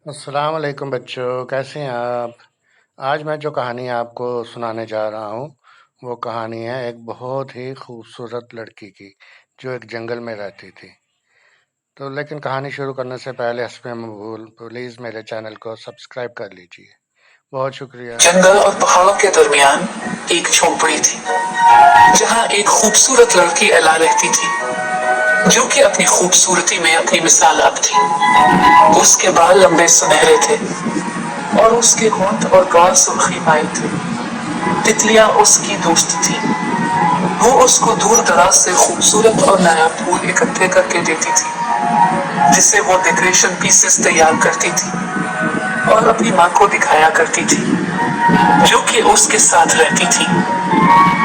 السلام علیکم بچوں، کیسے ہیں آپ؟ آج میں جو کہانی آپ کو سنانے جا رہا ہوں وہ کہانی ہے ایک بہت ہی خوبصورت لڑکی کی جو ایک جنگل میں رہتی تھی۔ تو لیکن کہانی شروع کرنے سے پہلے حسب معمول پلیز میرے چینل کو سبسکرائب کر لیجیے، بہت شکریہ۔ جنگل اور پہاڑوں کے درمیان ایک جھونپڑی تھی جہاں ایک خوبصورت لڑکی ایلا رہتی تھی جو کہ اپنی خوبصورتی میں اپنی مثال اب تھی۔ اس کے بال لمبے سنہرے تھے اور اس کے ہونٹ اور گال سرخی مائل تھے۔ تتلیاں اس کی دوست تھی، وہ اس کو دور دراز سے خوبصورت اور نایاب پھول اکٹھے کر کے دیتی تھی جسے وہ ڈیکوریشن پیسز تیار کرتی تھی اور اپنی ماں کو دکھایا کرتی تھی جو کہ اس کے ساتھ رہتی تھی۔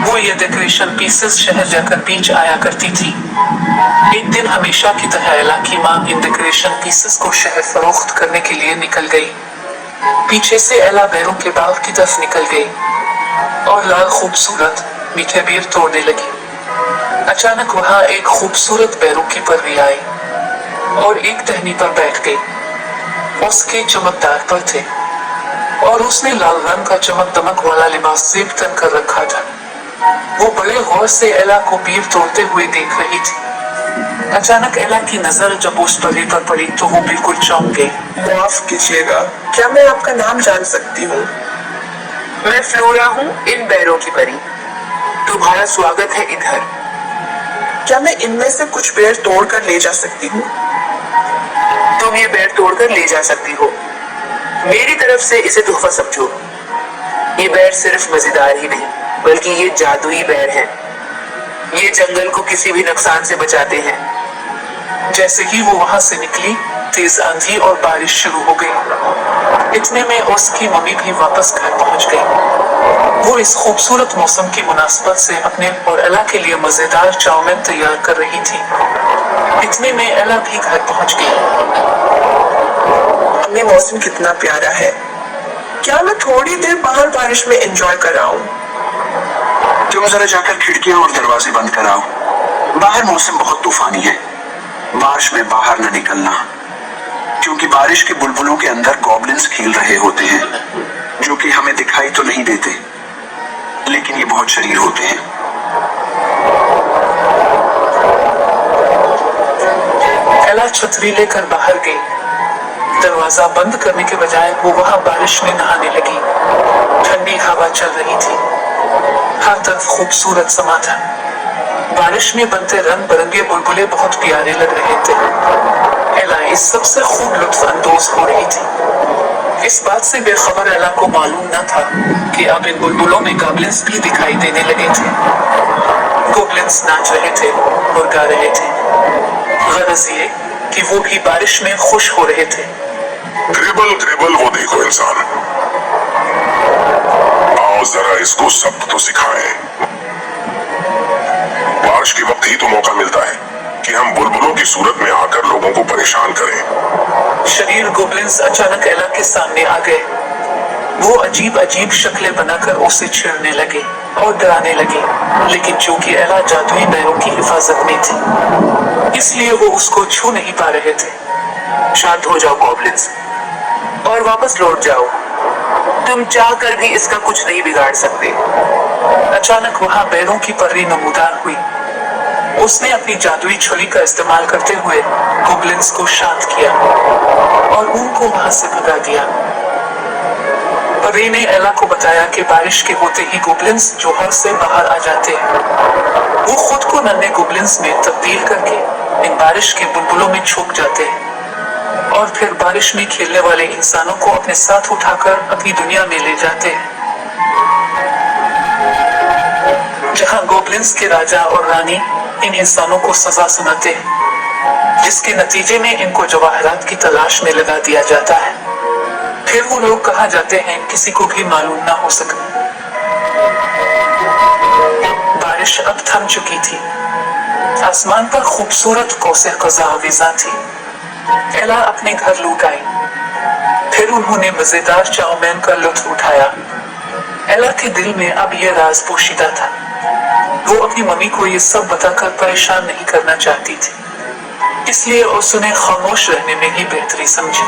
وہ یہ ڈیکوریشن پیسز شہر جا کر بیچ آیا کرتی تھی۔ ایک دن ہمیشہ کی طرح ایلا کی ماں ان ڈیکوریشن پیسز کو شہر فروخت کرنے کے لیے نکل گئی۔ پیچھے سے ایلا بیروں کے باغ کی طرف نکل گئی اور لال خوبصورت میٹھے بیر توڑنے لگی۔ اچانک وہاں ایک خوبصورت بیروں کی پری آئی اور ایک ٹہنی پر بیٹھ گئی۔ اس کے چمکدار پر تھے اور اس نے لال رنگ کا چمک دمک والا لباس زیب تن کر رکھا تھا۔ وہ بڑے غور سے ایلا کو بیر توڑتے ہوئے دیکھ رہی تھی۔ اچانک ایلا کی نظر جب اس پری پر پڑی تو وہ بالکل چونک گئی۔ معاف کیجیے گا، کیا میں آپ کا نام جان سکتی ہوں؟ میں فلورا ہوں، ان بیروں کی پری۔ تمہارا سواگت ہے ادھر۔ کیا میں ان میں سے کچھ بیر توڑ کر لے جا سکتی ہوں؟ تم یہ بیر توڑ کر لے جا سکتی ہو، میری طرف سے اسے تحفہ سمجھو۔ یہ بیر صرف مزیدار ہی نہیں بلکہ یہ جادوئی بیر ہے، یہ جنگل کو کسی بھی نقصان سے بچاتے ہیں۔ جیسے ہی وہ وہاں سے نکلی تیز آندھی اور بارش شروع ہو گئی۔ اتنے میں اس کی ممی بھی واپس گھر پہنچ گئی۔ وہ اس خوبصورت موسم کی مناسبت سے اپنے اور ایلا کے لیے مزیدار چاؤمین تیار کر رہی تھی۔ اتنے میں ایلا بھی گھر پہنچ گئی۔ امی، موسم کتنا پیارا ہے، کیا میں تھوڑی دیر باہر بارش میں انجوائے کر آؤں؟ تم ذرا جا کر کھڑکیاں اور دروازے بند کراؤ، باہر موسم بہت طوفانی ہے۔ بارش میں باہر نہ نکلنا کیونکہ بارش کے بلبلوں کے اندر گوبلنز کھیل رہے ہوتے ہیں جو کہ ہمیں دکھائی تو نہیں دیتے لیکن یہ بہت شریر ہوتے ہیں۔ ایلا چھتری لے کر باہر گئی۔ دروازہ بند کرنے کے بجائے وہ وہاں بارش میں نہانے لگی۔ ٹھنڈی ہوا چل رہی تھی، ہر طرف خوبصورت سما تھا۔ بارش میں بنتے رنگ برنگے بلبلے بہت پیارے لگ رہے تھے۔ ایلا اس سب سے خوب لطف اندوز ہو رہی تھی۔ اس بات سے بے خبر ایلا کو معلوم نہ تھا کہ اب ان بلبلوں میں گابلنز بھی دکھائی دینے لگے تھے۔ گوبلنز ناچ رہے تھے اور گا رہے تھے، غرض یہ کہ وہ بھی بارش میں خوش ہو رہے تھے۔ گریبل گریبل، وہ دیکھو انسان، آؤ ذرا اس کو سب تو سکھائیں۔ بارش کے وقت ہی تو موقع ملتا ہے کہ ہم بلبلوں کی صورت میں آ کر لوگوں کو پریشان کریں۔ شریر گوبلنز اچانک ایلا کے سامنے آ گئے۔ وہ عجیب عجیب شکلیں بنا کر اسے چھیڑنے لگے اور ڈرانے لگے، لیکن چونکہ ایلا جادوئی بیروں کی حفاظت میں تھی اس لیے وہ اس کو چھو نہیں پا رہے تھے۔ شانت ہو جاؤ گوبلنز اور واپس لوٹ جاؤ، تم چاہ کر بھی اس کا کچھ نہیں بگاڑ سکتے۔ اچانک وہاں بیروں کی پری نمودار ہوئی۔ اس نے اپنی جادوئی چھری کا استعمال کرتے ہوئے گوبلنز کو شانت کیا اور ان کو وہاں سے بھگا دیا۔ پری نے ایلا کو بتایا کہ بارش کے ہوتے ہی گوبلنز جوہر سے باہر آ جاتے ہیں۔ وہ خود کو ننھے گوبلنز میں تبدیل کر کے ان بارش کے بلبلوں میں چھپ جاتے ہیں اور پھر بارش میں کھیلنے والے انسانوں کو اپنے ساتھ اٹھا کر اپنی دنیا میں لے جاتے ہیں، جہاں گوبلنز کے راجا اور رانی ان انسانوں کو سزا سناتے ہیں، جس کے نتیجے میں ان کو جواہرات کی تلاش میں لگا دیا جاتا ہے۔ پھر وہ لوگ کہا جاتے ہیں کسی کو بھی معلوم نہ ہو سکے۔ بارش اب تھم چکی تھی، آسمان پر خوبصورت قوسیں قزح آویزاں تھی۔ ایلا اپنے گھر لوٹ آئی۔ پھر انہوں نے مزیدار چاؤمین کا لطف اٹھایا۔ ایلا کے دل میں اب یہ راز پوشیدہ تھا، وہ اپنی ممی کو یہ سب بتا کر پریشان نہیں کرنا چاہتی تھی، اس لیے اس نے خاموش رہنے میں ہی بہتری سمجھی۔